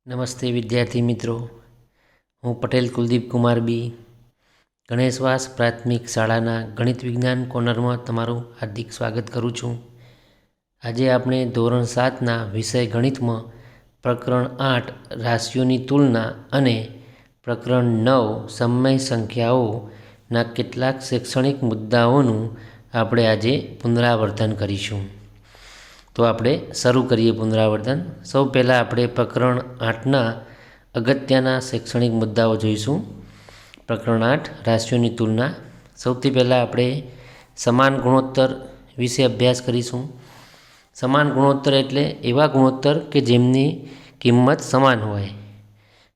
નમસ્તે વિદ્યાર્થી મિત્રો, હું પટેલ કુલદીપ કુમાર બી ગણેશવાસ પ્રાથમિક શાળાના ગણિત વિજ્ઞાન કોર્નરમાં તમારું હાર્દિક સ્વાગત કરું છું। આજે આપણે ધોરણ 7ના વિષય ગણિતમાં પ્રકરણ 8 રાશિઓની તુલના અને પ્રકરણ 9 સમય સંખ્યાઓના કેટલાક શૈક્ષણિક મુદ્દાઓનું આપણે આજે પુનરાવર્તન કરીશું। તો આપણે શરૂ કરીએ પુનરાવર્તન। સૌ પહેલાં આપણે પ્રકરણ 8ના અગત્યના શૈક્ષણિક મુદ્દાઓ જોઈશું। પ્રકરણ 8 રાશિઓની તુલના। સૌથી પહેલાં આપણે સમાન ગુણોત્તર વિશે અભ્યાસ કરીશું। સમાન ગુણોત્તર એટલે એવા ગુણોત્તર કે જેમની કિંમત સમાન હોય,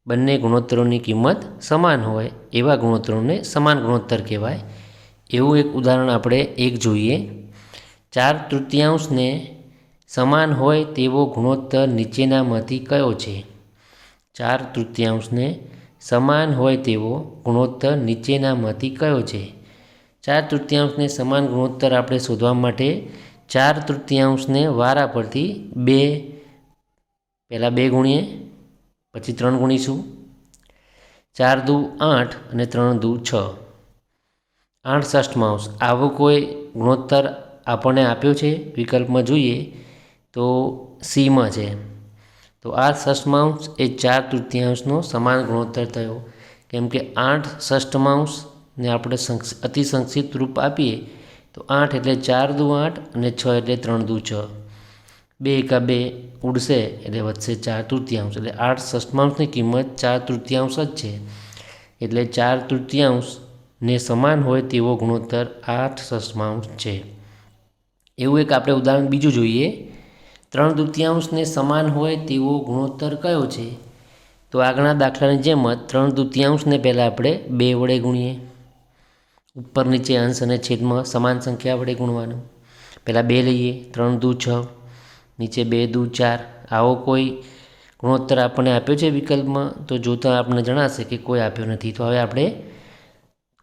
બંને ગુણોત્તરોની કિંમત સમાન હોય એવા ગુણોત્તરોને સમાન ગુણોત્તર કહેવાય। એવું એક ઉદાહરણ આપણે એક જોઈએ। 4/3 સમાન હોય તેવો ગુણોત્તર નીચેનામાંથી કયો છે? 4/3 સમાન હોય તેવો ગુણોત્તર નીચેનામાંથી કયો છે? 4/3 સમાન ગુણોત્તર આપણે શોધવા માટે 4/3 વારા પરથી પહેલાં 2 ગુણીએ, પછી 3 ગુણીશું। 4 દુ 8 અને 3 દુ 6, 8/6 આવો કોઈ ગુણોત્તર આપણને આપ્યો છે? વિકલ્પમાં જોઈએ તો સીમાં છે। તો 8/6 એ 4/3 સમાન ગુણોત્તર થયો, કેમ કે 8/6 આપણે અતિ સંક્ષિપ્ત રૂપ આપીએ તો 8 એટલે 4 દુ 8 અને 6 એટલે 3 દુ 6, 2 એકા 2 ઉડશે એટલે વધશે 4/3, એટલે 8/6 કિંમત 4/3 જ છે। એટલે 4/3 સમાન હોય તેવો ગુણોત્તર 8/6 છે। એવું એક આપણે ઉદાહરણ બીજું જોઈએ। 3/2 સમાન હોય તેવો ગુણોત્તર કયો છે? તો આગળના દાખલાની જેમ જ 3/2 પહેલાં આપણે 2 વડે ગુણીએ, ઉપર નીચે અંશ અને છેદમાં સમાન સંખ્યા વડે ગુણવાનું। પહેલાં 2 લઈએ, 3 દુ 6, નીચે 2 દુ 4, આવો કોઈ ગુણોત્તર આપણને આપ્યો છે વિકલ્પમાં? તો જોતાં આપણને જણાશે કે કોઈ આપ્યો નથી। તો હવે આપણે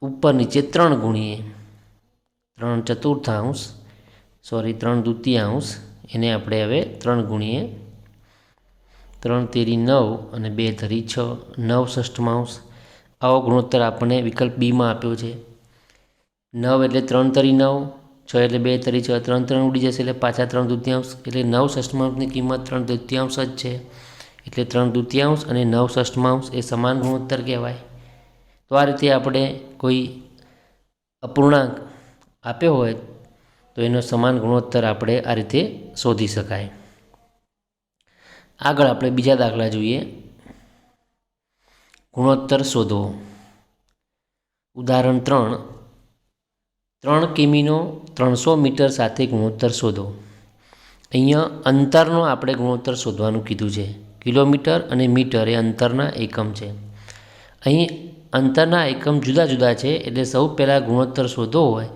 ઉપર નીચે 3 ગુણીએ, 3/4 એને આપણે હવે 3 ગુણીએ, 3 તેરી 9 અને 2 ધરી 6, 9/6 આવો ગુણોત્તર આપણને વિકલ્પ બીમાં આપ્યો છે। 9 એટલે 3 તરી 9, 6 એટલે 2 તરી 6, 3 3 ઉડી જશે એટલે પાછા 3/2, એટલે 9/6 કિંમત 3/2 જ છે। એટલે 3/2 અને 9/6 એ સમાન ગુણોત્તર કહેવાય। તો આ રીતે આપણે કોઈ અપૂર્ણાંક આપ્યો હોય તો એનો સમાન ગુણોત્તર આપણે આ રીતે શોધી શકાય। આગળ આપણે બીજા દાખલા જોઈએ। ગુણોત્તર શોધો। ઉદાહરણ 3, 3 કિમીનો 300 મીટર સાથે ગુણોત્તર શોધો। અહીંયા અંતરનો આપણે ગુણોત્તર શોધવાનું કીધું છે। કિલોમીટર અને મીટર એ અંતરના એકમ છે। અહીં અંતરના એકમ જુદા જુદા છે, એટલે સૌ પહેલાં ગુણોત્તર શોધવો હોય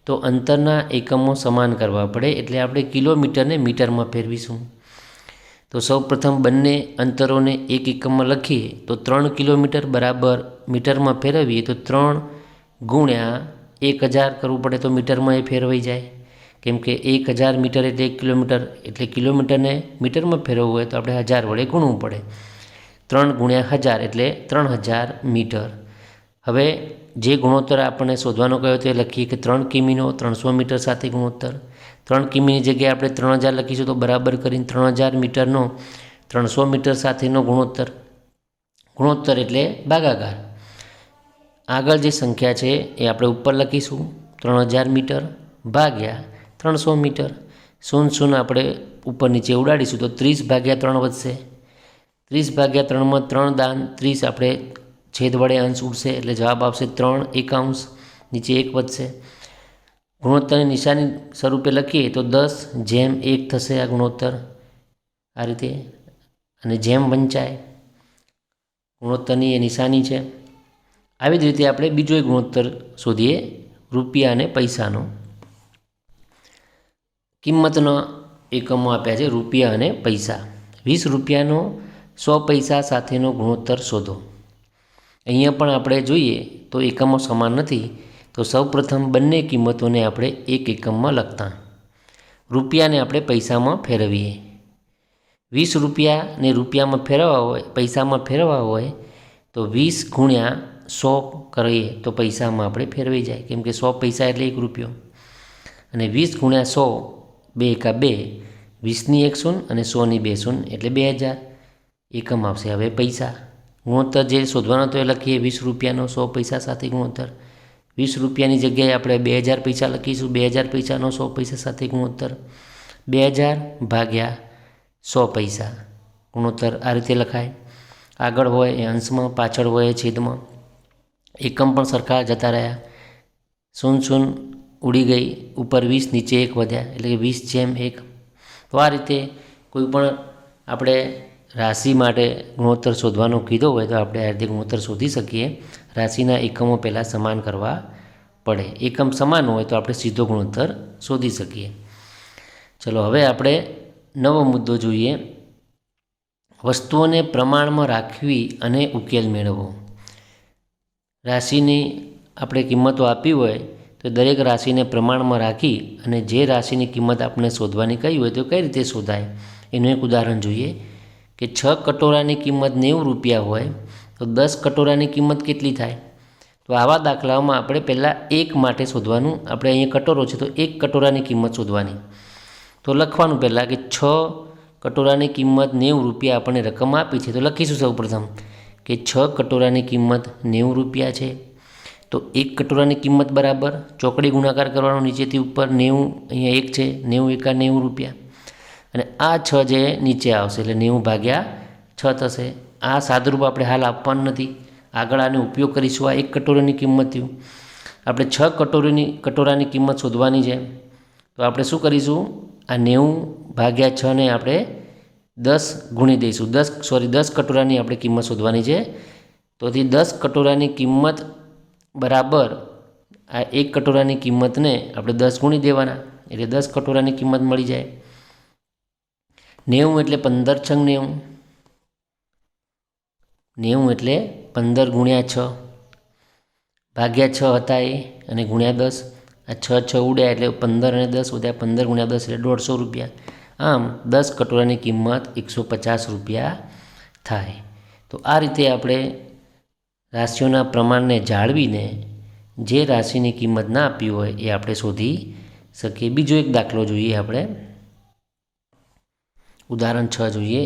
તો અંતરના એકમો સમાન કરવા પડે, એટલે આપણે કિલોમીટરને મીટરમાં ફેરવીશું। તો સૌ પ્રથમ બંને અંતરોને એક એકમમાં લખીએ તો 3 કિલોમીટર બરાબર મીટરમાં ફેરવીએ તો 3 ગુણ્યા 1000 કરવું પડે તો મીટરમાં એ ફેરવાઈ જાય, કેમ કે 1000 મીટર એટલે 1 કિલોમીટર, એટલે કિલોમીટરને મીટરમાં ફેરવવું હોય તો આપણે 1000 વડે ગુણવું પડે। 3 ગુણ્યા 1000 એટલે 3000 મીટર। હવે જે ગુણોત્તર આપણને શોધવાનો કહ્યો તે લખીએ કે 3 કિમીનો 300 મીટર સાથે ગુણોત્તર। 3 કિમીની જગ્યાએ આપણે 3000 લખીશું તો બરાબર કરીને 3000 મીટરનો 300 મીટર સાથેનો ગુણોત્તર। ગુણોત્તર એટલે ભાગાકાર। આગળ જે સંખ્યા છે એ આપણે ઉપર લખીશું, 3000 મીટર ભાગ્યા 300 મીટર। 0 આપણે ઉપર નીચે ઉડાડીશું તો 30/3 વધશે। 30/3માં 3 દાન 30 આપણે છેદ વડે અંશ ઉડશે એટલે જવાબ આવશે 3/1, નીચે 1 વધશે। ગુણોત્તરની નિશાની સ્વરૂપે લખીએ તો 10/1 થશે આ ગુણોત્તર, આ રીતે, અને જેમ વંચાય ગુણોત્તરની એ નિશાની છે। આવી જ રીતે આપણે બીજો એક ગુણોત્તર શોધીએ, રૂપિયા અને પૈસાનો। કિંમતના એકમો આપ્યા છે રૂપિયા અને પૈસા। 20 રૂપિયાનો 100 પૈસા સાથેનો ગુણોત્તર શોધો। અહીંયા પણ આપણે જોઈએ તો એકમો સમાન નથી, તો સૌપ્રથમ બંને કિંમતોને આપણે એક એકમમાં લખતા, રૂપિયાને આપણે પૈસામાં ફેરવીએ। 20 રૂપિયાને રૂપિયામાં ફેરવવા હોય, પૈસામાં ફેરવવા હોય તો 20 ગુણ્યા 100 કરીએ તો પૈસામાં આપણે ફેરવાઈ જાય, કેમ કે 100 પૈસા એટલે 1 રૂપિયો. અને 20 ગુણ્યા 100, 2 એકા 2, 20ની 1 શૂન્ય અને 100ની 2 શૂન્ય એટલે 2000 એકમ આવશે. હવે પૈસા ગુણોત્તર જે શોધવાનો તો એ લખીએ 20 રૂપિયાનો 100 પૈસા સાથે ગુણોત્તર. 20 રૂપિયાની જગ્યાએ આપણે 2000 પૈસા લખીશું. 2000 પૈસાનો 100 પૈસા સાથે ગુણોત્તર 2000 ભાગ્યા 100 પૈસા ગુણોત્તર આ રીતે લખાય. આગળ હોય એ અંશમાં, પાછળ હોય એ છેદમાં. એકમ પણ સરખા જતા રહ્યા. 0 ઉડી ગઈ, ઉપર 20 નીચે 1 વધ્યા એટલે કે 20/1. તો આ રીતે કોઈ પણ આપણે રાશિ માટે ગુણોત્તર શોધવાનો કીધો હોય તો આપણે આ રીતે ગુણોત્તર શોધી શકીએ. રાશિના એકમો પહેલાં સમાન કરવા પડે. એકમ સમાન હોય તો આપણે સીધો ગુણોત્તર શોધી શકીએ. ચલો હવે આપણે નવો મુદ્દો જોઈએ. વસ્તુઓને પ્રમાણમાં રાખવી અને ઉકેલ મેળવવો. રાશિની આપણે કિંમતો આપી હોય તો દરેક રાશિને પ્રમાણમાં રાખી અને જે રાશિની કિંમત આપણે શોધવાની કહી હોય તો કઈ રીતે શોધાય એનું એક ઉદાહરણ જોઈએ. કે 6 કટોરાની કિંમત 90 રૂપિયા હોય તો 10 કટોરાની કિંમત કેટલી થાય? તો આવા દાખલાઓમાં આપણે પહેલાં 1 માટે શોધવાનું. આપણે અહીંયા કટોરો છે તો 1 કટોરાની કિંમત શોધવાની. તો લખવાનું પહેલાં કે 6 કટોરાની કિંમત 90 રૂપિયા આપણને રકમ આપી છે તો લખીશું સૌપ્રથમ કે 6 કટોરાની કિંમત 90 રૂપિયા છે. તો 1 કટોરાની કિંમત બરાબર ચોકડી ગુણાકાર કરવાનો નીચેથી ઉપર 90, અહીંયા 1 છે, 90 એકા 90 રૂપિયા. અને આ 6 જે નીચે આવશે એટલે 90 ભાગ્યા 6 થશે. આ સાદુરૂપ આપણે હાલ આપવાનું નથી, આગળ આનો ઉપયોગ કરીશું. આ 1 કટોરાની કિંમત થયું. આપણે 6 કટોરાની કિંમત શોધવાની છે તો આપણે શું કરીશું? આ 90 ભાગ્યા 6 ને આપણે 10 ગુણી દઈશું. 10 કટોરાની આપણે કિંમત શોધવાની છે. તો 10 કટોરાની કિંમત બરાબર આ 1 કટોરાની કિંમતને આપણે 10 ગુણી દેવાના એટલે 10 કટોરાની કિંમત મળી જાય. 90 એટલે 15 છંગ 90. 90 એટલે 15 ગુણ્યા 6 ભાગ્યા 6 હતા એ અને ગુણ્યા 10. આ 6 ઉડ્યા એટલે 15 અને 10 વધ્યા, 15 ગુણ્યા 10 એટલે 150 રૂપિયા. આમ 10 કટોરાની કિંમત 150 રૂપિયા થાય. તો આ રીતે આપણે રાશિઓના પ્રમાણને જાળવીને જે રાશિની કિંમત ના આપી હોય એ આપણે શોધી શકીએ. બીજો એક દાખલો જોઈએ આપણે. ઉદાહરણ 6 જોઈએ.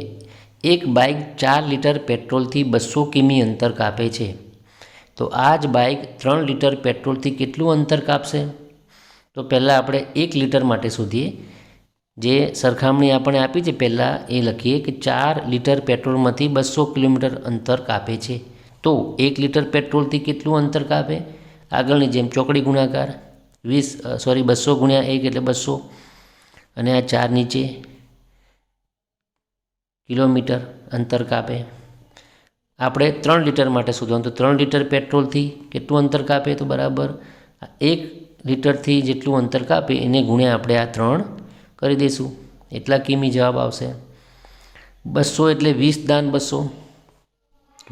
એક બાઇક 4 લીટર પેટ્રોલથી 200 કિમી અંતર કાપે છે. તો આ જ બાઇક 3 લીટર પેટ્રોલથી કેટલું અંતર કાપશે? તો પહેલાં આપણે 1 લીટર માટે શોધીએ. જે સરખામણી આપણે આપી છે પહેલાં એ લખીએ કે 4 લીટર પેટ્રોલમાંથી 200 કિલોમીટર અંતર કાપે છે. તો 1 લીટર પેટ્રોલથી કેટલું અંતર કાપે? આગળની જેમ ચોકડી ગુણાકાર 200 ગુણ્યા 1 એટલે 200 અને આ 4 નીચે કિલોમીટર અંતર કાપે. આપણે 3 લીટર માટે શોધવાનું. તો 3 લીટર પેટ્રોલથી કેટલું અંતર કાપે? તો બરાબર 1 લીટરથી જેટલું અંતર કાપે એને ગુણ્યા આપણે આ 3 કરી દઈશું. એટલા કિમી જવાબ આવશે. 200 એટલે 20 દાન 200,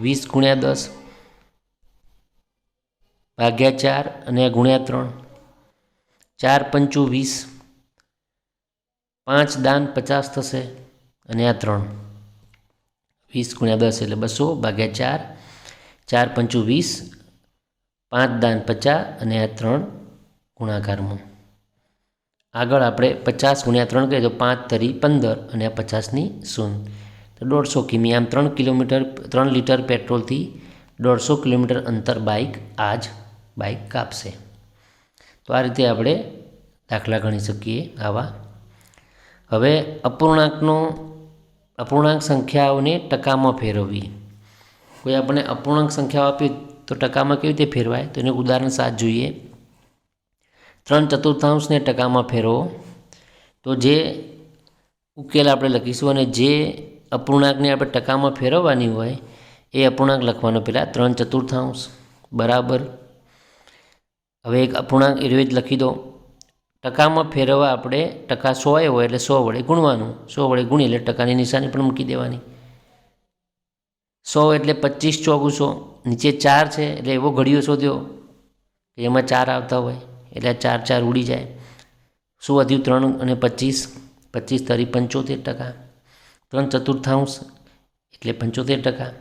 20 ગુણ્યા 10 ભાગ્યા 4 અને આ ગુણ્યા 3. 4 પંચું 20, 5 દાન 50 થશે અને આ 3. 20 ગુણ્યા 10 એટલે 200 ભાગ્યા 4, 4 પંચું 20, 5 દાન 50 અને આ 3 ગુણાકારમાં. આગળ આપણે 50 ગુણ્યા 3 કરીએ તો 5 તરી 15 અને આ 50ની 0 તો 150 કિમી. આમ 3 લીટર પેટ્રોલથી 150 કિલોમીટર અંતર આ જ બાઇક કાપશે. તો આ રીતે આપણે દાખલા ગણી શકીએ આવા. હવે અપૂર્ણાંક સંખ્યાઓને ટકામાં ફેરવવી. કોઈ આપણે અપૂર્ણાંક સંખ્યાઓ આપી તો ટકામાં કેવી રીતે ફેરવાય? તો એનું ઉદાહરણ 7 જોઈએ. 3/4 ટકામાં ફેરવો. તો જે ઉકેલ આપણે લખીશું અને જે અપૂર્ણાંકને આપણે ટકામાં ફેરવવાની હોય એ અપૂર્ણાંક લખવાનો પહેલાં 3/4 બરાબર. હવે એક અપૂર્ણાંક એવી જ લખી દો. ટકામાં ફેરવવા આપણે ટકા 100 હોય એટલે 100 વડે ગુણવાનું. 100 વડે ગુણી એટલે ટકાની નિશાની પણ મૂકી દેવાની. 100 એટલે 25 ચોગુ 100. નીચે 4 છે એટલે એવો ઘડિયો શોધ્યો કે એમાં 4 આવતા હોય એટલે 4 ઉડી જાય. શું વધ્યું? 3 અને 25, 25 તરી 75%. 3/4 એટલે 75%.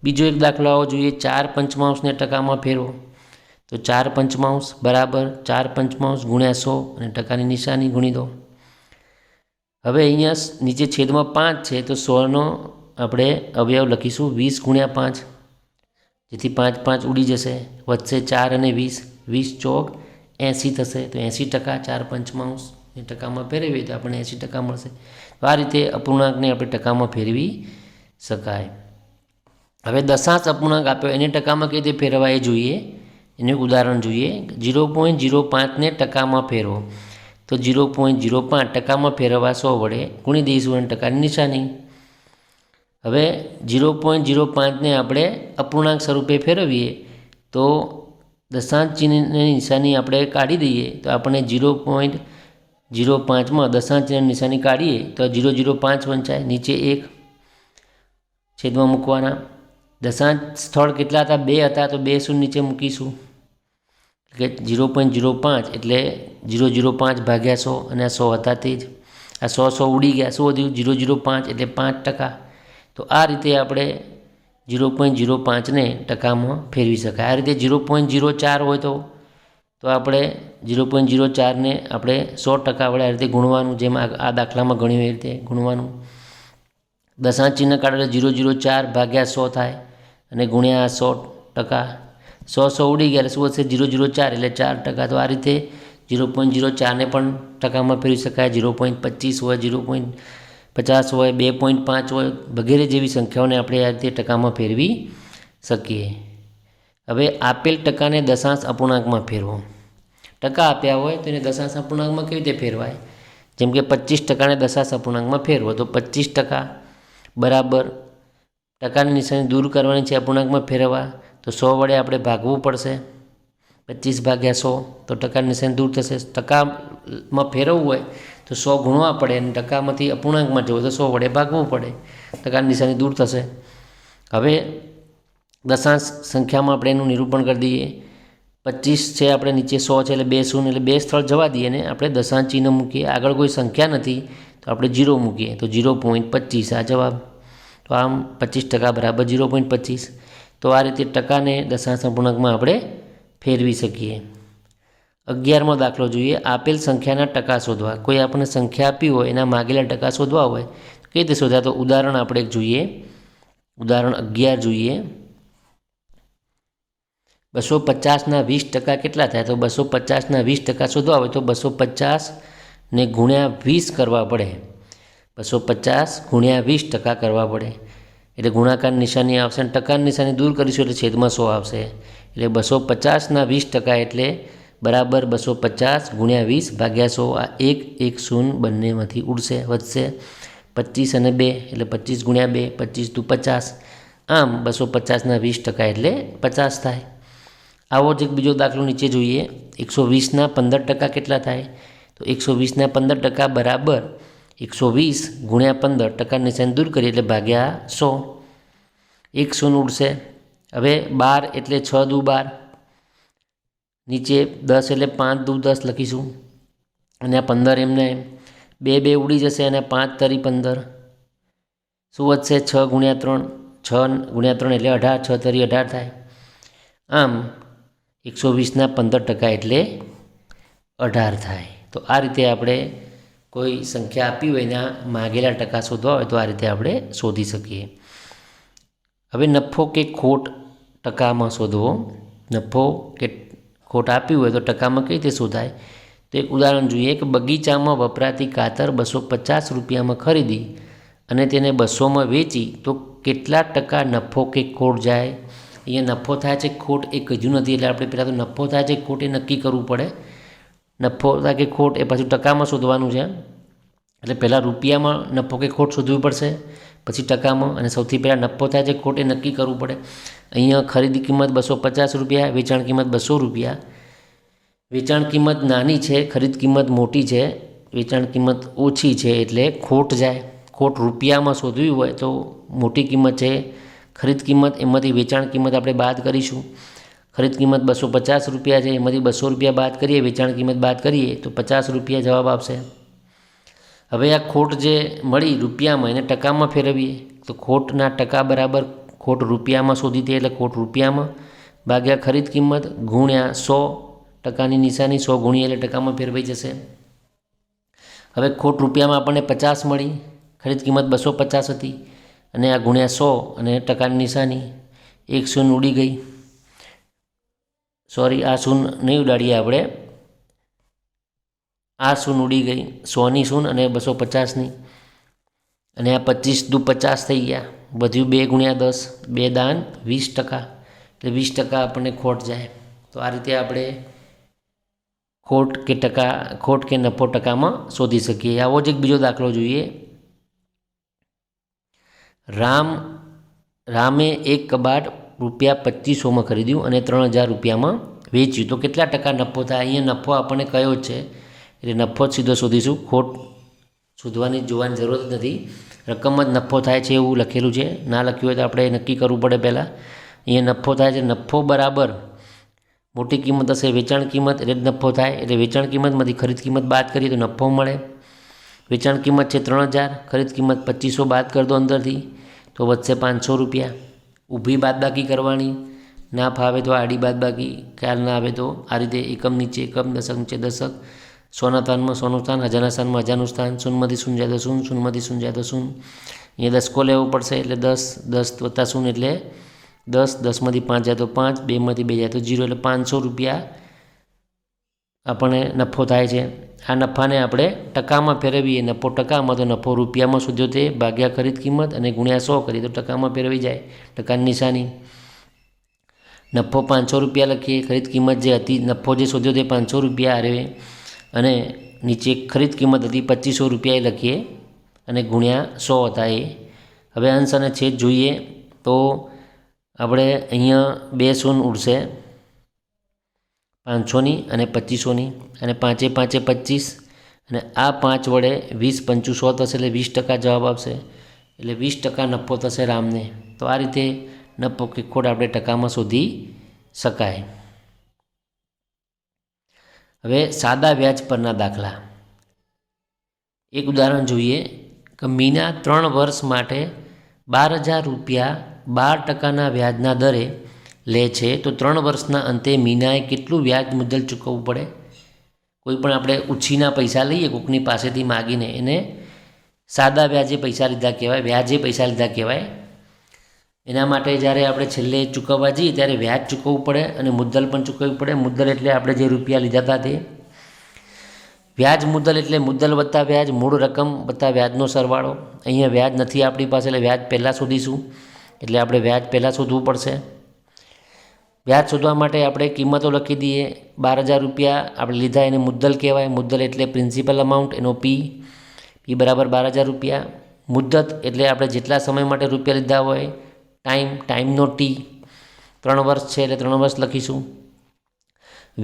બીજો એક દાખલો આવો જોઈએ, 4/5 ટકામાં ફેરવો. તો 4/5 બરાબર 4/5 ગુણ્યા 100 અને ટકાની નિશાની ગુણી દો. હવે અહીંયા નીચે છેદમાં 5 છે તો 100નો આપણે અવયવ લખીશું 20 ગુણ્યા 5, જેથી 5 5 ઉડી જશે, વધશે 4 અને 20, 20 ચોક 80 થશે. તો 80%, 4/5 ટકામાં ફેરવીએ તો આપણને 80% મળશે. તો આ રીતે અપૂર્ણાંકને આપણે ટકામાં ફેરવી શકાય. હવે દશાંશ અપૂર્ણાંક આપ્યો એને ટકામાં કઈ રીતે ફેરવા એ જોઈએ. એનું એક ઉદાહરણ જોઈએ. 0.05ને ટકામાં ફેરવો. તો 0.05 ટકામાં ફેરવવા 100 વડે ગુણી દઈશું અને ટકાની નિશાની. હવે 0.05ને આપણે અપૂર્ણાંક સ્વરૂપે ફેરવીએ તો દશાંશ ચિહ્નની નિશાની આપણે કાઢી દઈએ તો આપણને 0.05માં દશાંશ ચિહ્નની નિશાની કાઢીએ તો 0.05 વંચાય, નીચે 1 છેદમાં મૂકવાના. દશાંશ સ્થળ કેટલા હતા? 2 હતા, તો 2 શૂન્ય નીચે મૂકીશું કે 0.05 એટલે 0.05 ભાગ્યા 100 અને આ 100 હતા તે જ. આ 100 ઉડી ગયા, શું વધ્યું? 0.05 એટલે 5%. તો આ રીતે આપણે 0.05ને ટકામાં ફેરવી શકાય. આ રીતે 0.04 હોય તો આપણે 0.04ને આપણે 100% વડે આ રીતે ગુણવાનું, જેમ આ દાખલામાં ગણ્યું એ રીતે ગુણવાનું. દશાંશ ચિહ્ન કાઢો એટલે 0.04 ભાગ્યા 100 થાય અને ગુણ્યા 100%. 100 ઉડી ગયા એટલે શું વધશે? 0.04 એટલે 4%. તો આ રીતે 0.04ને પણ ટકામાં ફેરવી શકાય. 0.25 હોય, 0.50 હોય, 2.5 હોય, વગેરે જેવી સંખ્યાઓને આપણે આ રીતે ટકામાં ફેરવી શકીએ. હવે આપેલ ટકાને દશાંશ અપૂર્ણાંકમાં ફેરવો. ટકા આપ્યા હોય તો એને દશાંશ અપૂર્ણાંકમાં કેવી રીતે ફેરવાય? જેમ કે 25%ને દશાંશ અપૂર્ણાંકમાં ફેરવો તો 25% બરાબર ટકાની નિશાની દૂર કરવાની છે, અપૂર્ણાંકમાં ફેરવવા તો 100 વડે આપણે ભાગવું પડશે. 25 ભાગ્યા 100 તો ટકાની નિશાની દૂર થશે. ટકામાં ફેરવવું હોય તો 100 ગુણવા પડે અને ટકામાંથી અપૂર્ણાંકમાં જવું તો 100 વડે ભાગવું પડે, ટકાની નિશાની દૂર થશે. હવે દશાંશ સંખ્યામાં આપણે એનું નિરૂપણ કરી દઈએ. 25 છે, આપણે નીચે 100 છે એટલે 2 શૂન્ય એટલે 2 સ્થળ જવા દઈએ અને આપણે દશાંશ ચિહ્ન મૂકીએ. આગળ કોઈ સંખ્યા નથી તો આપણે 0 મૂકીએ તો 0.25 આ જવાબ. તો આમ 25% બરાબર 0.25. તો આ રીતે ટકાને દશાંશ અપૂર્ણાંકમાં આપણે ફેરવી શકીએ. 11મો દાખલો જોઈએ. આપેલ સંખ્યાના ટકા શોધવા. કોઈ આપણને સંખ્યા આપી હોય એના માગેલા ટકા શોધવા હોય તો કઈ રીતે શોધ્યા? તો ઉદાહરણ આપણે એક જોઈએ. ઉદાહરણ 11 જોઈએ. 250ના 20% કેટલા થાય? તો 250ના 20% શોધવા હોય તો 250 ને ગુણ્યા 20 કરવા પડે. 250 ગુણ્યા 20% કરવા પડે એટલે ગુણાકારની નિશાની આવશે અને ટકાની નિશાની દૂર કરીશું એટલે છેદમાં 100 આવશે. એટલે 250ના 20% એટલે બરાબર 250 ગુણ્યા 20 ભાગ્યા 100. આ 1 1 0 બંનેમાંથી ઉડશે, વધશે 25 અને 2 એટલે 25 ગુણ્યા 2, 25 × 50. આમ 250ના 20% એટલે 50 થાય. આવો જ એક બીજો દાખલો નીચે જોઈએ. 120ના 15% કેટલા થાય? તો 120ના 15% બરાબર 120 ગુણ્યા 15, ટકાની નિશાની દૂર કરીએ એટલે ભાગ્યા 100. 1 0 ઉડશે. હવે 12 એટલે 6 દુ 12, નીચે 10 એટલે 5 દુ 10 લખીશું અને આ 15 એમને 2 2 ઉડી જશે અને 5 તરી 15. શું વધશે? 6 ગુણ્યા 3, 6 ગુણ્યા 3 એટલે 18, 6 તરી 18 થાય. આમ 120ના 15% એટલે 18 થાય. તો આ રીતે આપણે કોઈ સંખ્યા આપી હોય એના માગેલા ટકા શોધવા હોય તો આ રીતે આપણે શોધી શકીએ. હવે નફો કે ખોટ ટકામાં શોધવો. નફો કે ખોટ આપી હોય તો ટકામાં કઈ રીતે શોધાય? તો એક ઉદાહરણ જોઈએ કે બગીચામાં વપરાતી ખાતર 250 રૂપિયામાં ખરીદી અને તેને 200માં વેચી તો કેટલા ટકા નફો કે ખોટ જાય? અહીંયા નફો થાય છે, ખોટ એ કીધું નથી એટલે આપણે પહેલાં તો નફો થાય છે ખોટ એ નક્કી કરવું પડે. નફો થાય કે ખોટ એ પાછું ટકામાં શોધવાનું છે. એટલે પહેલાં રૂપિયામાં નફો કે ખોટ શોધવી પડશે, પછી ટકામાં, અને સૌથી પહેલાં નફો થાય છે ખોટ એ નક્કી કરવું પડે. અહીંયા ખરીદી કિંમત 250 રૂપિયા, વેચાણ કિંમત 200 રૂપિયા. વેચાણ કિંમત નાની છે, ખરીદ કિંમત મોટી છે, વેચાણ કિંમત ઓછી છે એટલે ખોટ જાય. ખોટ રૂપિયામાં શોધવી હોય તો મોટી કિંમત છે ખરીદ કિંમત, એમાંથી વેચાણ કિંમત આપણે બાદ કરીશું. ખરીદ કિંમત 250 રૂપિયા છે, એમાંથી 200 રૂપિયા બાદ કરીએ, વેચાણ કિંમત બાદ કરીએ તો 50 રૂપિયા જવાબ આવશે. હવે આ ખોટ જે મળી રૂપિયામાં એને ટકામાં ફેરવીએ તો ખોટના ટકા બરાબર ખોટ રૂપિયામાં શોધી દે એટલે ખોટ રૂપિયામાં ભાગ્યા ખરીદ કિંમત ગુણ્યા 100%ની નિશાની 100 ગુણ્યા એટલે ટકામાં ફેરવાઈ જશે. હવે ખોટ રૂપિયામાં આપણને 50 મળી, ખરીદ કિંમત 250 હતી અને આ ગુણ્યા 100 અને ટકાની નિશાની 1 શૂન્ય ઉડી ગઈ. સોરી, આ શૂન્ય નહીં ઉડાડીએ આપણે, આ શૂન્ય ઉડી ગઈ, 100ની શૂન્ય અને 250ની, અને આ 25 દુ 50 થઈ ગયા, વધ્યું 2 ગુણ્યા 10, 2 દાન 20%, એટલે 20% આપણને ખોટ જાય. તો આ રીતે આપણે ખોટ કે નફો ટકામાં શોધી શકીએ. આવો જ એક બીજો દાખલો જોઈએ. રામે એક કબાટ ₹2500માં ખરીદ્યું અને 3000 રૂપિયામાં વેચ્યું, તો કેટલા ટકા નફો થાય? અહીંયા નફો આપણને કયો જ છે એટલે નફો જ સીધો શોધીશું. ખોટ શોધવાની જોવાની જરૂર જ નથી, રકમ જ નફો થાય છે એવું લખેલું છે. ના લખ્યું હોય તો આપણે નક્કી કરવું પડે પહેલાં. અહીંયા નફો થાય છે, નફો બરાબર મોટી કિંમત હશે વેચાણ કિંમત એટલે જ નફો થાય, એટલે વેચાણ કિંમતમાંથી ખરીદ કિંમત બાદ કરીએ તો નફો મળે. વેચાણ કિંમત છે 3000, ખરીદ કિંમત 2500 બાદ કરી દો અંદરથી તો વધશે 500 રૂપિયા. ઊભી બાદબાકી કરવાની, ના ફાવે તો આડી બાદબાકી, ખ્યાલ ના આવે તો આ રીતે એકમ નીચે એકમ, દશક નીચે દશક, સોના સ્થાનમાં સોનું સ્થાન, હજારના સ્થાનમાં હજારનું સ્થાન, શૂન્યમાંથી શૂન્ય જાય તો શૂન્ય, શૂન્યમાંથી શૂન્ય જાય તો શૂન્ય. અહીંયા દસકો લેવો પડશે એટલે 10, 10 વત્તા શૂન્ય એટલે 10, 10માંથી 5 જાય તો 5, 2માંથી 2 જાય તો 0, એટલે 500 રૂપિયા આપણને નફો થાય છે. આ નફાને આપણે ટકામાં ફેરવીએ, નફો ટકામાં તો નફો રૂપિયામાં શોધ્યો તે ભાગ્યા ખરીદ કિંમત અને ગુણ્યા 100 કરીએ તો ટકામાં ફેરવી જાય, ટકાની નિશાની. નફો 500 રૂપિયા લખીએ, ખરીદ કિંમત જે હતી, નફો જે શોધ્યો તે 500 રૂપિયા આવે અને નીચે ખરીદ કિંમત હતી 2500 રૂપિયા એ લખીએ અને ગુણ્યા 100 હતા એ. હવે અંશ અને છેદ જોઈએ તો આપણે અહીંયા 2 શૂન્ય ઉડશે 500ની અને 2500ની, અને 5 5 25, અને આ 5 વડે 20 5 100 થશે એટલે 20% જવાબ આવશે, એટલે 20% નફો થશે રામને. તો આ રીતે નફો કે ખોટ આપણે ટકામાં શોધી શકાય. હવે સાદા વ્યાજ પરના દાખલા. એક ઉદાહરણ જોઈએ કે મીના 3 વર્ષ માટે 12000 રૂપિયા 12%ના વ્યાજના દરે લે છે, તો 3 વર્ષના અંતે મીનાએ કેટલું વ્યાજ મુદ્દલ ચૂકવવું પડે? કોઈ પણ આપણે ઉછીના પૈસા લઈએ કોઈકની પાસેથી માગીને, એને સાદા વ્યાજે પૈસા લીધા કહેવાય, વ્યાજે પૈસા લીધા કહેવાય. એના માટે જ્યારે આપણે છેલ્લે ચૂકવવા જઈએ ત્યારે વ્યાજ ચૂકવવું પડે અને મુદ્દલ પણ ચૂકવવી પડે. મુદ્દલ એટલે આપણે જે રૂપિયા લીધા હતા તે. વ્યાજ મુદ્દલ એટલે મુદ્દલ વત્તા વ્યાજ, મૂળ રકમ વત્તા વ્યાજનો સરવાળો. અહીંયા વ્યાજ નથી આપણી પાસે એટલે વ્યાજ પહેલાં શોધીશું, એટલે આપણે વ્યાજ પહેલાં શોધવું પડશે. વ્યાજ શોધવા માટે આપણે કિંમતો લખી દઈએ. 12000 રૂપિયા આપણે લીધા એને મુદ્દલ કહેવાય. મુદ્દલ એટલે પ્રિન્સિપલ અમાઉન્ટ, એનો પી બરાબર 12000 રૂપિયા. મુદ્દત એટલે આપણે જેટલા સમય માટે રૂપિયા લીધા હોય, ટાઈમનો ટી, 3 વર્ષ છે એટલે 3 વર્ષ લખીશું.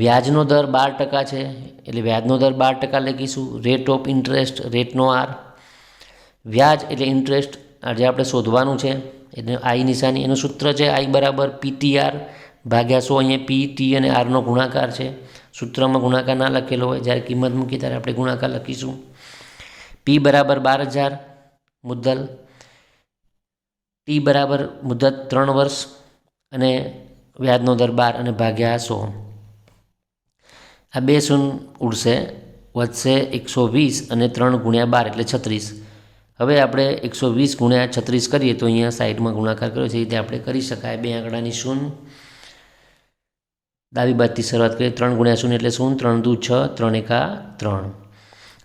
વ્યાજનો દર 12% છે એટલે વ્યાજનો દર 12% લખીશું. રેટ ઓફ ઇન્ટરેસ્ટ, રેટનો આર. વ્યાજ એટલે ઇન્ટરેસ્ટ જે આપણે શોધવાનું છે એટલે આઈ નિશાની, એનું સૂત્ર છે આઈ બરાબર PTR ભાગ્યા 100. અહીંયા પી, ટી અને આરનો ગુણાકાર છે. સૂત્રમાં ગુણાકાર ના લખેલો હોય, જ્યારે કિંમત મૂકી ત્યારે આપણે ગુણાકાર લખીશું. પી બરાબર 12000 મુદ્દલ, ટી બરાબર મુદત 3 વર્ષ અને વ્યાજનો દર 12 અને ભાગ્યા 100. આ 2 શૂન્ય ઉડશે, વધશે 120 અને 3 ગુણ્યા 12 એટલે 36. હવે આપણે 120 ગુણ્યા 36 કરીએ તો અહીંયા સાઈડમાં ગુણાકાર કર્યો છે એ રીતે આપણે કરી શકાય. 2 આંકડાની શૂન્ય, ડાબી બાજુથી શરૂઆત કરીએ. 3 ગુણ્યા 0 એટલે 0, 3 દુ 6, 3 એકા 3.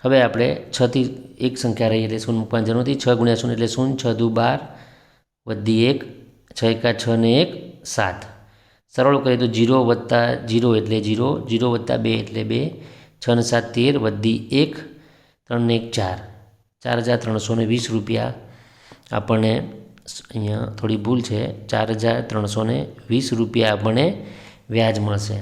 હવે આપણે 6થી એક સંખ્યા રહી એટલે 0 મૂકવાની જરૂર નથી. 6 ગુણ્યા 0 એટલે 0, 6 દુ 12 વધી 1, 6 એકા 6 ને 1 7. સરળ કરીએ તો 0 વત્તા 0 એટલે 0, 0 વત્તા 2 એટલે 2, 6 ને 7 13 વધી 1, 3 ને 1 4, 4320 રૂપિયા આપણને, અહીંયા થોડી ભૂલ છે, 4320 રૂપિયા આપણને વ્યાજ મળશે.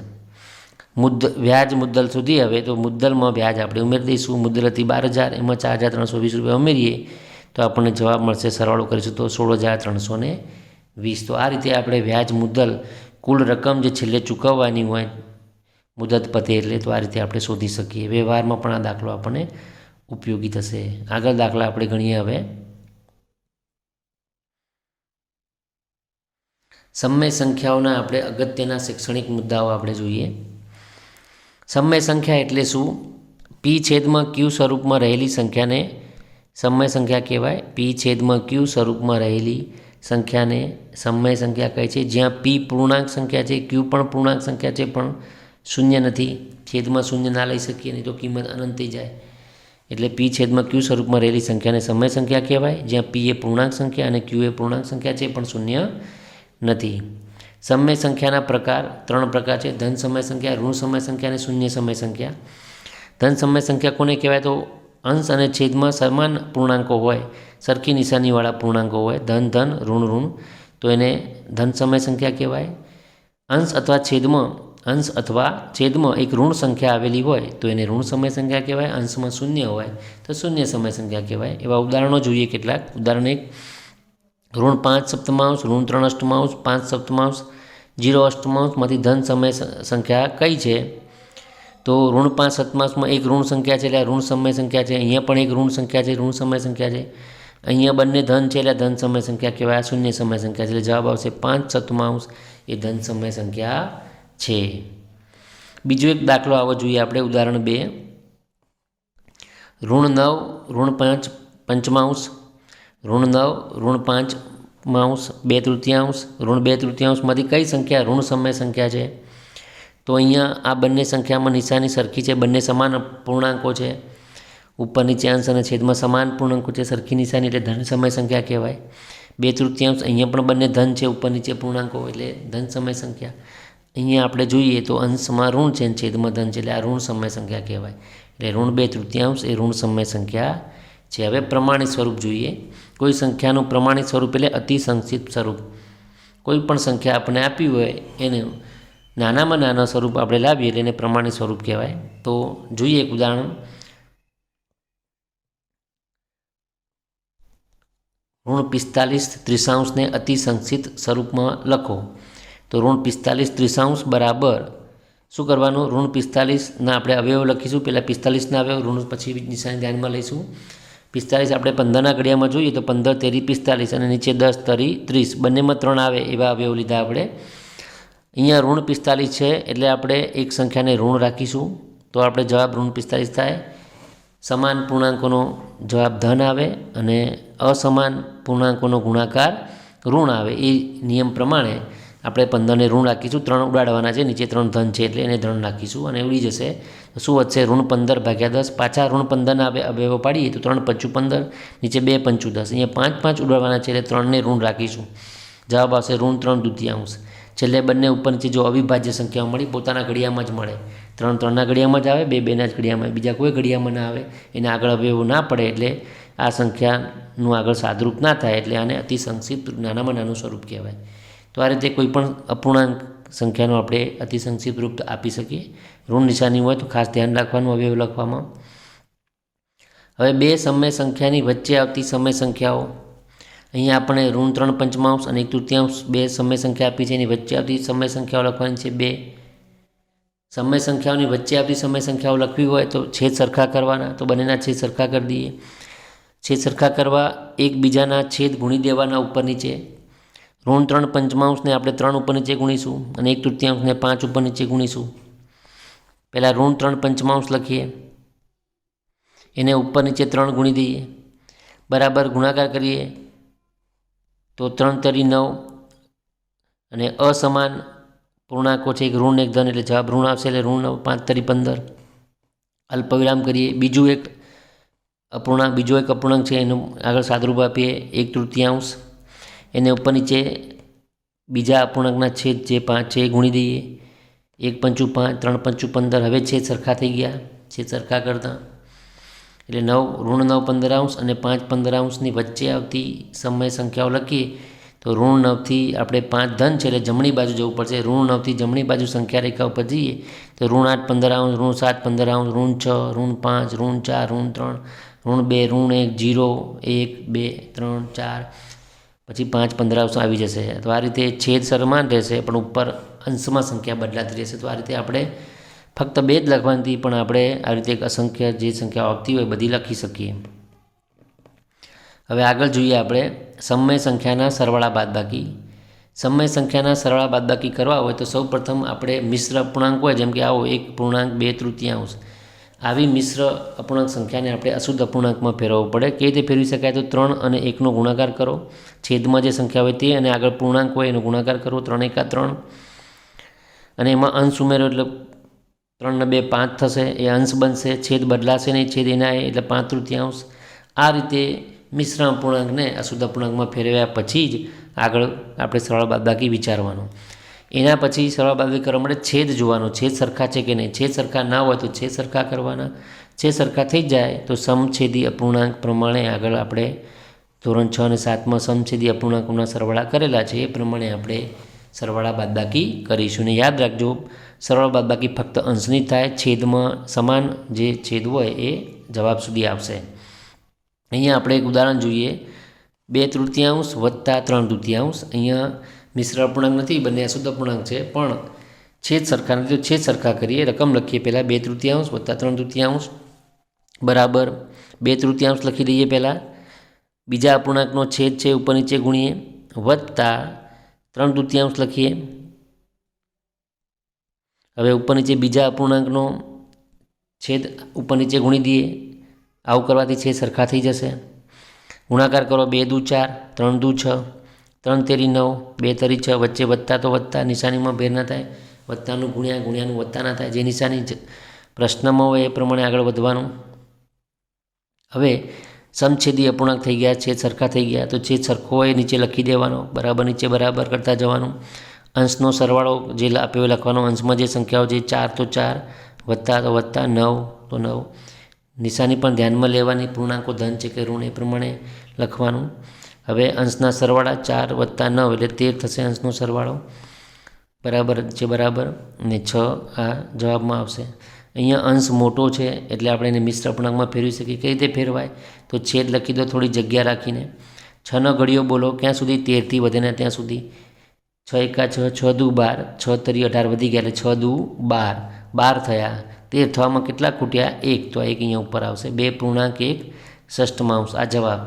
વ્યાજ મુદ્દલ સુધી. હવે તો મુદ્દલમાં વ્યાજ આપણે ઉમેરી દઈશું. મુદ્દલ હતી 12000, એમાં 4320 રૂપિયા ઉમેરીએ તો આપણને જવાબ મળશે. સરવાળો કરીશું તો 16320. તો આ રીતે આપણે વ્યાજ મુદ્દલ કુલ રકમ જે છેલ્લે ચૂકવવાની હોય મુદત પતે એટલે, તો આ રીતે આપણે શોધી શકીએ. વ્યવહારમાં પણ આ દાખલો આપણને ઉપયોગી થશે. આગળ દાખલા આપણે ગણીએ. હવે સમય સંખ્યાઓના આપણે અગત્યના શૈક્ષણિક મુદ્દાઓ આપણે જોઈએ. સમય સંખ્યા એટલે શું? પી છેદમાં ક્યુ સ્વરૂપમાં રહેલી સંખ્યાને સમય સંખ્યા કહેવાય. પી છેદમાં ક્યુ સ્વરૂપમાં રહેલી સંખ્યાને સમય સંખ્યા કહે છે. જ્યાં પી પૂર્ણાંક સંખ્યા છે, ક્યુ પણ પૂર્ણાંક સંખ્યા છે, પણ શૂન્ય નથી. છેદમાં શૂન્ય ના લઈ શકીએ, નહીં તો કિંમત અનંત થઈ જાય. એટલે પી છેદમાં ક્યુ સ્વરૂપમાં રહેલી સંખ્યાને સમય સંખ્યા કહેવાય. જ્યાં પી એ પૂર્ણાંક સંખ્યા અને ક્યુ એ પૂર્ણાંક સંખ્યા છે, પણ શૂન્ય નથી. સમય સંખ્યાના પ્રકાર 3 પ્રકાર છે: ધન સમય સંખ્યા, ઋણ સમય સંખ્યા અને શૂન્ય સમય સંખ્યા. ધન સમય સંખ્યા કોને કહેવાય? તો અંશ અને છેદમાં સમાન પૂર્ણાંકો હોય, સરખી નિશાનીવાળા પૂર્ણાંકો હોય, ધન ધન, ઋણ ઋણ, તો એને ધન સમય સંખ્યા કહેવાય. અંશ અથવા છેદમાં એક ઋણ સંખ્યા આવેલી હોય તો એને ઋણ સમય સંખ્યા કહેવાય. અંશમાં શૂન્ય હોય તો શૂન્ય સમય સંખ્યા કહેવાય. એવા ઉદાહરણો જોઈએ કેટલાક. ઉદાહરણ 1: ઋણ 5 સપ્તમાંશ, ઋણ 3 અષ્ટમાંશ, 5 સપ્તમાંશ, 0 અષ્ટમાંશમાંથી ધન સમય સંખ્યા કઈ છે? તો ઋણ 5 સપ્તમાંશમાં એક ઋણ સંખ્યા છે, એટલે ઋણ સમય સંખ્યા છે. અહીંયા પણ એક ઋણ સંખ્યા છે, ઋણ સમય સંખ્યા છે. અહીંયા બંને ધન છે, એટલે ધન સમય સંખ્યા કહેવાય. આ શૂન્ય સમય સંખ્યા છે, એટલે જવાબ આવશે 5 સપ્તમાંશ એ ધન સમય સંખ્યા છે. બીજો એક દાખલો આવો જોઈએ આપણે. ઉદાહરણ 2: ઋણ 9 ઋણ 5 પંચમાંશ, ઋણ 9 ઋણ 5 માંશ 2/3, ઋણ 2/3માંથી કઈ સંખ્યા ઋણ સમય સંખ્યા છે? તો અહીંયા આ બંને સંખ્યામાં નિશાની સરખી છે, બંને સમાન પૂર્ણાંકો છે. ઉપર નીચે અંશ અને છેદમાં સમાન પૂર્ણાંકો છે, સરખી નિશાની, એટલે ધન સમય સંખ્યા કહેવાય. 2/3 અહીંયા પણ બંને ધન છે, ઉપર નીચે પૂર્ણાંકો, એટલે ધન સમય સંખ્યા. અહીંયા આપણે જોઈએ તો અંશમાં ઋણ છે અને છેદમાં ધન છે, એટલે આ ઋણ સમય સંખ્યા કહેવાય. એટલે ઋણ 2/3 એ ઋણ સમય સંખ્યા છે. હવે પ્રમાણિત સ્વરૂપ જોઈએ. કોઈ સંખ્યાનું પ્રમાણિત સ્વરૂપ એટલે અતિ સંક્ષિપ્ત સ્વરૂપ. કોઈ પણ સંખ્યા આપણે આપી હોય એને નાનામાં નાના સ્વરૂપ આપણે લાવીએ એટલે એને પ્રમાણિત સ્વરૂપ કહેવાય. તો જોઈએ એક ઉદાહરણ. ઋણ 45 ત્રિશાંશને અતિ સંક્ષિપ્ત સ્વરૂપમાં લખો. તો ઋણ 45 ત્રિશાંશ બરાબર શું કરવાનું? ઋણ 45ના આપણે અવયવ લખીશું. પહેલાં 45ના અવયવ, ઋણ પછી નિશાની ધ્યાનમાં લઈશું. 45 આપણે 15ના ઘડિયામાં જોઈએ તો 15 તેરી 45 અને નીચે 10 તરી 30, બંનેમાં 3 આવે એવા અવયવ લીધા આપણે. અહીંયા ઋણ 45 છે એટલે આપણે એક સંખ્યાને ઋણ રાખીશું, તો આપણે જવાબ ઋણ 45 થાય. સમાન પૂર્ણાંકોનો જવાબ ધન આવે અને અસમાન પૂર્ણાંકોનો ગુણાકાર ઋણ આવે. એ નિયમ પ્રમાણે આપણે 15ને ઋણ રાખીશું. 3 ઉડાડવાના છે, નીચે 3 ધન છે એટલે એને ધન રાખીશું અને ઉડી જશે. તો શું વધશે? ઋણ 15 ભાગ્યા 10. પાછા ઋણ 15ના અવયવો પાડીએ તો 3 × 5 = 15, નીચે 2 × 5 = 10. અહીંયા 5 ઉડાડવાના છે એટલે 3ને ઋણ રાખીશું. જવાબ આવશે ઋણ 3/2. છેલ્લે બંને ઉપર નીચે જો અવિભાજ્ય સંખ્યાઓ મળી, પોતાના ઘડિયામાં જ મળે. 3 3ના ઘડિયામાં જ આવે, 2 2ના જ ઘડિયામાં, બીજા કોઈ ઘડિયામાં ના આવે. એને આગળ અવયવો ના પડે એટલે આ સંખ્યાનું આગળ સાદરૂપ ના થાય, એટલે આને અતિ સંક્ષિપ્ત નાનામાં નાનું સ્વરૂપ કહેવાય. તો આ રીતે કોઈ પણ અપૂર્ણાંક સંખ્યાનો આપણે અતિ સંક્ષિપ્ત રૂપ આપી શકીએ. ઋણ નિશાની હોય તો ખાસ ધ્યાન રાખવાનું અવયવ લખવામાં. હવે 2 સમય સંખ્યાની વચ્ચે આવતી સમય સંખ્યાઓ. અહીંયા આપણે ઋણ 3 પંચમાંશ અને 1/3 2 સમય સંખ્યા આપી છે. એની વચ્ચે આવતી સમય સંખ્યાઓ લખવાની છે 2. સમય સંખ્યાઓની વચ્ચે આવતી સમય સંખ્યાઓ લખવી હોય તો છેદ સરખા કરવાના. તો બંનેના છેદ સરખા કરી દઈએ. છેદ સરખા કરવા એકબીજાના છેદ ગુણી દેવાના ઉપર નીચે. ઋણ 3 પંચમાંશને આપણે 3 ઉપર નીચે ગુણીશું અને 1/3ને 5 ઉપર નીચે ગુણીશું. પહેલાં ઋણ 3 પંચમાંશ લખીએ, એને ઉપર નીચે 3 ગુણી દઈએ, બરાબર ગુણાકાર કરીએ તો 3 તરી 9 અને અસમાન પૂર્ણાંકો છે, એક ઋણ એક ધન, એટલે જવાબ ઋણ આવશે. એટલે ઋણ 9 5 તરી 15. અલ્પવિરામ કરીએ. બીજો એક અપૂર્ણાંક છે, એનું આગળ સાદરૂપ આપીએ 1/3. એને ઉપર નીચે બીજા અપૂર્ણાંકના છેદ જે 5 છે એ ગુણી દઈએ. 1 × 5 = 5, 3 × 5 = 15. હવે છેદ સરખા થઈ ગયા. છેદ સરખા કરતા એટલે ઋણ 9 15 અને 5 15 વચ્ચે આવતી સમય સંખ્યાઓ લખીએ તો ઋણ 9થી આપણે 5 ધન છે એટલે જમણી બાજુ જવું પડશે. ઋણ 9થી જમણી બાજુ સંખ્યા રેખા ઉપર જઈએ તો ઋણ 8 15, ઋણ 7 15, ઋણ 6, ઋણ 5, ઋણ 4, ઋણ 3, ઋણ 2, ઋણ 1, 0 1 2 3 4, પછી 5 15 આવી જશે. તો આ રીતે છેદ સમાન રહેશે પણ ઉપર અંશમાં સંખ્યા બદલાતી રહેશે. તો આ રીતે આપણે ફક્ત 2 જ લખવાથી પણ આપણે આ રીતે એક અસંખ્ય જે સંખ્યાઓ આવતી હોય બધી લખી શકીએ. હવે આગળ જોઈએ આપણે સમય સંખ્યાના સરવાળા બાદબાકી. સમય સંખ્યાના સરવાળા બાદબાકી કરવા હોય તો સૌપ્રથમ આપણે મિશ્ર અપૂર્ણાંક હોય, જેમ કે આવો 1.2/3 આવી મિશ્ર અપૂર્ણાંક સંખ્યાને આપણે અશુદ્ધ અપૂર્ણાંકમાં ફેરવવું પડે. કેવી રીતે ફેરવી શકાય? તો 3 અને 1નો ગુણાકાર કરો, છેદમાં જે સંખ્યા હોય તે, અને આગળ પૂર્ણાંક હોય એનો ગુણાકાર કરો, 3 × 3, અને એમાં અંશ ઉમેરો એટલે 3 ને 2 5 થશે, એ અંશ બનશે. છેદ બદલાશે નહીં, છેદ એના એટલે 5/3. આ રીતે મિશ્ર અપૂર્ણાંકને અશુદ્ધ અપૂર્ણાંકમાં ફેરવ્યા પછી જ આગળ આપણે સરવાળા બાદબાકી વિચારવાનો. એના પછી સરવાળા બાદબાકી કરવા માટે છેદ જોવાનો, છેદ સરખા છે કે નહીં. છેદ સરખા ના હોય તો છેદ સરખા કરવાના. છેદ સરખા થઈ જાય તો સમછેદી અપૂર્ણાંક પ્રમાણે આગળ આપણે ધોરણ 6 અને 7માં સમછેદી અપૂર્ણાંકોના સરવાળા કરેલા છે એ પ્રમાણે આપણે સરવાળા બાદબાકી કરીશું. ને યાદ રાખજો, સરવાળા બાદબાકી ફક્ત અંશની થાય, છેદમાં સમાન જે છેદ હોય એ જવાબ સુધી આવશે. અહીંયા આપણે એક ઉદાહરણ જોઈએ, 2/3 વત્તા 3/3. અહીંયા મિશ્ર અપૂર્ણાંક નથી, બંને અશુદ્ધ અપૂર્ણાંક છે, પણ છેદ સરખા નથી તો છેદ સરખા કરીએ. રકમ લખીએ પહેલાં, 2/3 વત્તા 3/3 બરાબર 2/3 લખી દઈએ પહેલાં. બીજા અપૂર્ણાંકનો છેદ છે ઉપર નીચે ગુણીએ, વત્તા 3/3 લખીએ. હવે ઉપર નીચે બીજા અપૂર્ણાંકનો છેદ ઉપર નીચે ગુણી દઈએ. આવું કરવાથી છેદ સરખા થઈ જશે. ગુણાકાર કરો, 2 દુ 4, 3 દુ 6, 3 તેરી 9, 2 તરી 6, વચ્ચે વત્તા તો વત્તા, નિશાનીમાં ભેર ના થાય, વત્તાનું ગુણ્યા, ગુણ્યાનું વત્તા ના થાય. જે નિશાની પ્રશ્નમાં હોય એ પ્રમાણે આગળ વધવાનું. હવે સમછેદી અપૂર્ણાંક થઈ ગયા, છેદ સરખા થઈ ગયા, તો છેદ સરખો હોય નીચે લખી દેવાનો, બરાબર નીચે બરાબર કરતા જવાનું. અંશનો સરવાળો જે આપ્યો લખવાનો, અંશમાં જે સંખ્યાઓ છે 4 તો 4, વત્તા તો વત્તા, 9 તો 9. નિશાની પણ ધ્યાનમાં લેવાની, પૂર્ણાંકો ધન છે કે ઋણ એ પ્રમાણે લખવાનું. હવે અંશના સરવાળા 4 વત્તા 9 એટલે 13 થશે અંશનો સરવાળો, બરાબર છે બરાબર, અને 6 આ જવાબમાં આવશે. અહીંયા અંશ મોટો છે એટલે આપણે એને મિશ્ર અપૂર્ણાંકમાં ફેરવી શકીએ. કઈ રીતે ફેરવાય? તો છેદ લખી દો થોડી જગ્યા રાખીને. 6નો ઘડીઓ બોલો ક્યાં સુધી? 13થી વધે ને ત્યાં સુધી. 6 × 6, 6 દુ 12, 6 તરી 18 વધી ગયા એટલે 6 દુ 12, 12 થયા. 13 થવામાં કેટલા ખૂટ્યા? 1, તો 1 અહીંયા ઉપર આવશે. 2.1/6 આ જવાબ.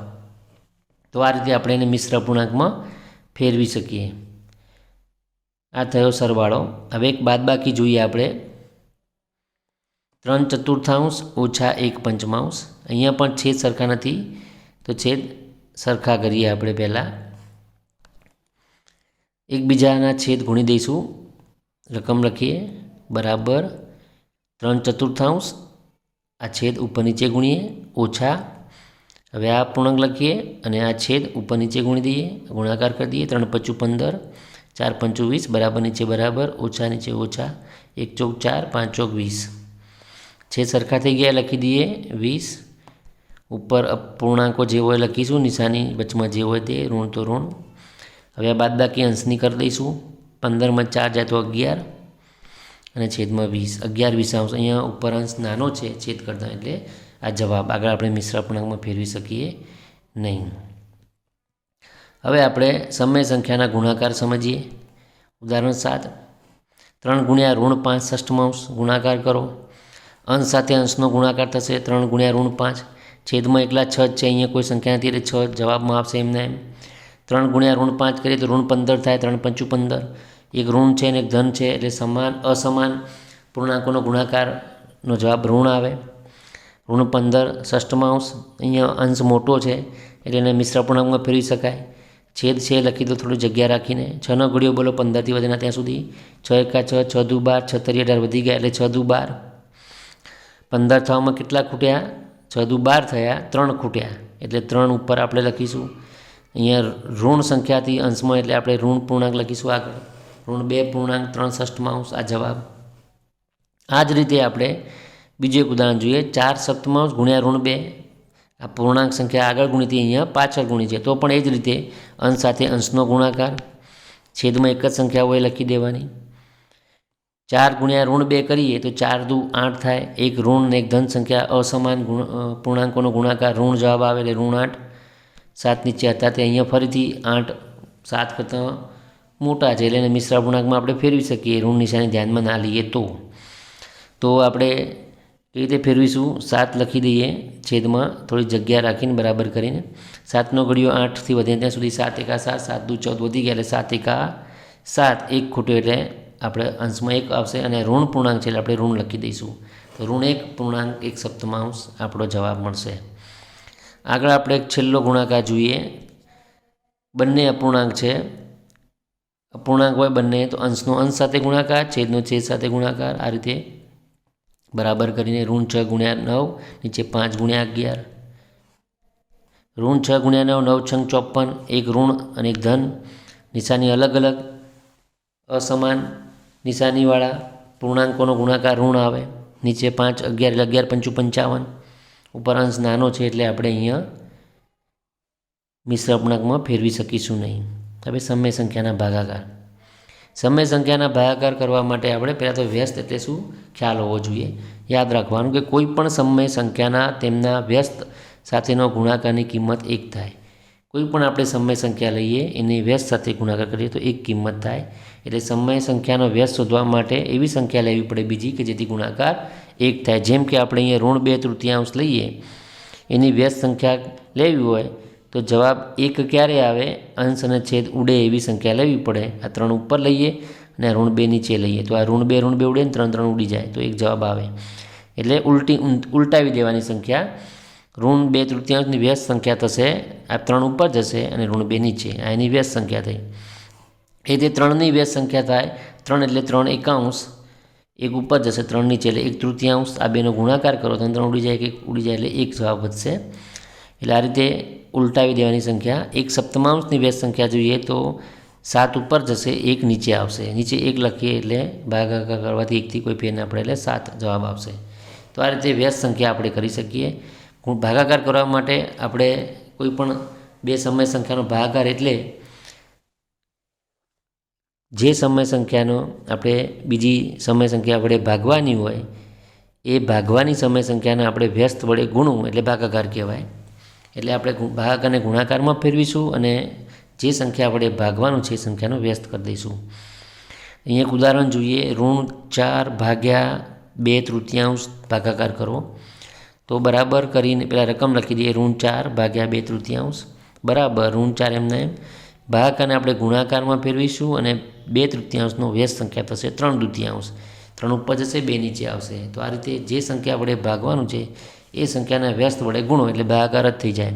તો આ રીતે આપણે એને મિશ્ર અપૂર્ણાંકમાં ફેરવી શકીએ. આ થયો સરવાળો. હવે એક બાદબાકી જોઈએ આપણે, 3/4 ઓછા 1/5. અહીંયા પણ છેદ સરખા નથી તો છેદ સરખા કરીએ આપણે પહેલાં. એકબીજાના છેદ ગુણી દઈશું, રકમ લખીએ, બરાબર 3/4. આ છેદ ઉપર નીચે ગુણીએ, ઓછા, હવે આ પૂર્ણાંક લખીએ અને આ છેદ ઉપર નીચે ગુણી દઈએ, ગુણાકાર કરી દઈએ. 3×5 = 15, 4×5 = 20, બરાબર નીચે બરાબર, ઓછા નીચે ઓછા, 1 × 4, 5 × 20. છેદ સરખા થઈ ગયા લખી દઈએ 20. ઉપર પૂર્ણાંકો જે હોય લખીશું, નિશાની વચમાં જે હોય તે, ઋણ તો ઋણ. હવે આ બાદબાકી અંશની કરી દઈશું. 15માં 4 જાય તો 11 અને છેદમાં 20, 11/20. અહીંયા ઉપર અંશ નાનો છે છેદ કરતાં એટલે આ જવાબ. આગળ આપણે મિશ્ર અપૂર્ણાંકમાં ફેરવી શકીએ નહીં. હવે આપણે સમય સંખ્યાના ગુણાકાર સમજીએ. ઉદાહરણ 7, 3 × -5/6 ગુણાકાર કરો. અંશ સાથે અંશનો ગુણાકાર થશે, 3 × -5. છેદમાં એકલા 6 જ છે, અહીંયા કોઈ સંખ્યા નથી એટલે 6 જવાબમાં આવશે એમને એમ. 3 × -5 કરીએ તો -15 થાય, 3×5 = 15. એક ઋણ છે અને એક ધન છે એટલે અસમાન પૂર્ણાંકોનો ગુણાકારનો જવાબ ઋણ આવે. -15/6. અહીંયા અંશ મોટો છે એટલે એને મિશ્ર અપૂર્ણાંકમાં ફેરવી શકાય. છેદ છે લખી દો થોડી જગ્યા રાખીને. 6નો ઘડીઓ બોલો 15થી વધેના ત્યાં સુધી. 6 × 6, 6 દુ 12, 6 તરી 18 વધી ગયા એટલે 6 દુ 12. 15 થવામાં કેટલા ખૂટ્યા? 6 દુ 12 થયા, 3 ખૂટ્યા એટલે 3 ઉપર આપણે લખીશું. અહીંયા ઋણ સંખ્યાથી અંશમાં એટલે આપણે ઋણ પૂર્ણાંક લખીશું આગળ. -2.3/6 આ જવાબ. આ જ રીતે આપણે બીજું એક ઉદાહરણ જોઈએ, 4/7 ગુણ્યા -2. આ પૂર્ણાંક સંખ્યા આગળ ગુણીથી અહીંયા પાછળ ગુણી છે, તો પણ એ જ રીતે અંશ સાથે અંશનો ગુણાકાર, છેદમાં એક જ સંખ્યા હોય લખી દેવાની. 4 × -2 કરીએ તો 4 દુ 8 થાય. એક ઋણ ને એક ધન સંખ્યા અસમાન પૂર્ણાંકોનો ગુણાકાર ઋણ જવાબ આવે એટલે -8. 7 નીચે હતા તે અહીંયા ફરીથી 8 7 કરતાં મોટા છે એટલે એને મિશ્ર અપૂર્ણાંકમાં આપણે ફેરવી શકીએ, ઋણ નિશાની ધ્યાનમાં ના લઈએ તો. તો આપણે એ રીતે ફેરવીશું. 7 લખી દઈએ છેદમાં થોડી જગ્યા રાખીને બરાબર કરીને. 7નો ઘડિયો 8થી વધે ત્યાં સુધી 7 એકા 7, 7 દુ 14 વધી ગયા એટલે 7 એકા 7. 1 ખૂટ્યો એટલે આપણે અંશમાં 1 આવશે અને ઋણ પૂર્ણાંક છે એટલે આપણે ઋણ લખી દઈશું. તો ઋણ 1 આપણો જવાબ મળશે. આગળ આપણે એક છેલ્લો ગુણાકાર જોઈએ. બંને અપૂર્ણાંક છે. અપૂર્ણાંક હોય બંને તો અંશનો અંશ સાથે ગુણાકાર, છેદનો છેદ સાથે ગુણાકાર. આ રીતે બરાબર કરીને ઋણ 6 ગુણ્યા 9 નીચે 5 ગુણ્યા 11. ઋણ 6 ગુણ્યા 9, 9 છંગ 54. એક ઋણ અને એક ધન. નિશાની અલગ અલગ અસમાન નિશાનીવાળા પૂર્ણાંકોનો ગુણાકાર ઋણ આવે. નીચે 5 11 એટલે 11 પંચું 55. ઉપર અંશ નાનો છે એટલે આપણે અહીંયા મિશ્ર અપૂર્ણાંકમાં ફેરવી શકીશું નહીં. હવે સમય સંખ્યાના ભાગાકાર. સમય સંખ્યાના ભાગાકાર કરવા માટે આપણે પહેલાં તો વ્યસ્ત એટલે શું ખ્યાલ હોવો જોઈએ. યાદ રાખવાનું કે કોઈ પણ સમય સંખ્યાના તેમના વ્યસ્ત સાથેનો ગુણાકારની કિંમત 1 થાય. કોઈ પણ આપણે સમય સંખ્યા લઈએ એની વ્યસ્ત સાથે ગુણાકાર કરીએ તો 1 કિંમત થાય. એટલે સમય સંખ્યાનો વ્યસ્ત શોધવા માટે એવી સંખ્યા લેવી પડે બીજી કે જેથી ગુણાકાર 1 થાય. જેમ કે આપણે અહીંયા ઋણ 2/3 લઈએ એની વ્યસ્ત સંખ્યા લેવી હોય તો જવાબ 1 ક્યારે આવે? અંશ અને છેદ ઉડે એવી સંખ્યા લેવી પડે. આ 3 ઉપર લઈએ અને ઋણ 2 નીચે લઈએ તો આ ઋણ 2 ઉડે ને 3 ઉડી જાય તો 1 જવાબ આવે. એટલે ઉલટાવી દેવાની સંખ્યા. ઋણ 2/3 વ્યસ્ત સંખ્યા થશે. આ 3 ઉપર જશે અને ઋણ 2 નીચે. આ એની વ્યસ્ત સંખ્યા થઈ. એ રીતે 3ની વ્યસ્ત સંખ્યા થાય. 3 એટલે 3/1. 1 ઉપર જશે 3 નીચે એટલે 1/3. આ બેનો ગુણાકાર કરો તો 3 ઉડી જાય, 1 ઉડી જાય એટલે 1 જવાબ વધશે. એટલે આ રીતે ઉલટાવી દેવાની સંખ્યા. 1/7 વ્યસ્ત સંખ્યા જોઈએ તો 7 ઉપર જશે, 1 નીચે આવશે. નીચે 1 લખીએ એટલે ભાગાકાર કરવાથી 1થી કોઈ ફેર ના પડે એટલે 7 જવાબ આવશે. તો આ રીતે વ્યસ્ત સંખ્યા આપણે કરી શકીએ. ભાગાકાર કરવા માટે આપણે કોઈ પણ બે સમય સંખ્યાનો ભાગાકાર એટલે જે સમય સંખ્યાનો આપણે બીજી સમય સંખ્યા વડે ભાગવાની હોય એ ભાગવાની સમય સંખ્યાને આપણે વ્યસ્ત વડે ગુણવું એટલે ભાગાકાર કહેવાય. એટલે આપણે ભાગાકારને ગુણાકારમાં ફેરવીશું અને જે સંખ્યા વડે ભાગવાનું છે એ સંખ્યાનો વ્યસ્ત કરી દઈશું. અહીંયા એક ઉદાહરણ જોઈએ. ઋણ 4/2/3 ભાગાકાર કરો તો બરાબર કરીને પહેલાં રકમ લખી દઈએ. ઋણ 4/2/3 બરાબર ઋણ 4 એમને ભાગાકારને આપણે ગુણાકારમાં ફેરવીશું અને 2/3 વ્યસ્ત સંખ્યા થશે 3/2. 3 ઉપર જશે, 2 નીચે આવશે. તો આ રીતે જે સંખ્યા વડે ભાગવાનું છે એ સંખ્યાના વ્યસ્ત વડે ગુણો એટલે ભાગાકાર જ થઈ જાય.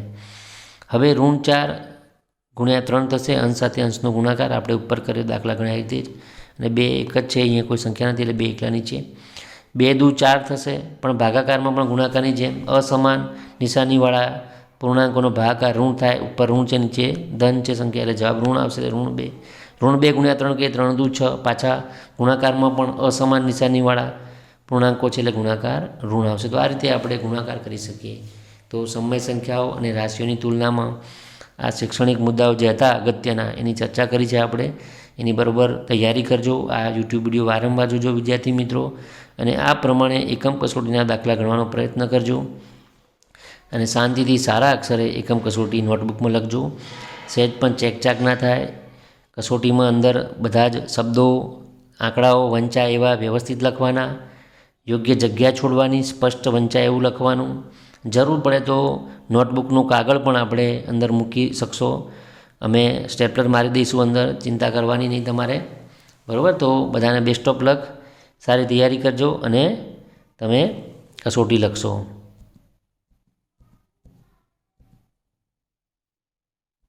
હવે ઋણ 4 ગુણ્યા 3 થશે. અંશ સાથે અંશનો ગુણાકાર આપણે ઉપર કર્યો દાખલા ગણ્યા રીતે જ. અને 2 એક જ છે, અહીંયા કોઈ સંખ્યા નથી એટલે 2 એકલા નીચે. 2 દુ 4 થશે પણ ભાગાકારમાં પણ ગુણાકારની જેમ અસમાન નિશાનીવાળા પૂર્ણાંકોનો ભાગાકાર ઋણ થાય. ઉપર ઋણ છે, નીચે ધન છે સંખ્યા એટલે જવાબ ઋણ આવશે. ઋણ 2 ગુણ્યા 3 કે 3 દુ 6. પાછા ગુણાકારમાં પણ અસમાન નિશાનીવાળા પૂર્ણાંકો છે એટલે ગુણાકાર ઋણ આવશે. તો આ રીતે આપણે ગુણાકાર કરી શકીએ. તો સમય સંખ્યાઓ અને રાશિઓની તુલનામાં આ શૈક્ષણિક મુદ્દાઓ જે હતા અગત્યના એની ચર્ચા કરી છે આપણે. એની બરાબર તૈયારી કરજો. આ યુટ્યુબ વિડીયો વારંવાર જોજો વિદ્યાર્થી મિત્રો અને આ પ્રમાણે એકમ કસોટીના દાખલા ગણવાનો પ્રયત્ન કરજો અને શાંતિથી સારા અક્ષરે એકમ કસોટી નોટબુકમાં લખજો. સહેજ પણ ચેકચાક ના થાય. કસોટીમાં અંદર બધા જ શબ્દો આંકડાઓ વંચાય એવા વ્યવસ્થિત લખવાના. યોગ્ય જગ્યા છોડવાની, સ્પષ્ટ વંચાય એવું લખવાનું. જરૂર પડે તો નોટબુકનું કાગળ પણ આપણે અંદર મૂકી શકશો. અમે સ્ટેપલર મારી દઈશું અંદર, ચિંતા કરવાની નહીં તમારે. બરાબર, તો બધાને બેસ્ટ ઓફ લક. સારી તૈયારી કરજો અને તમે કસોટી લખશો.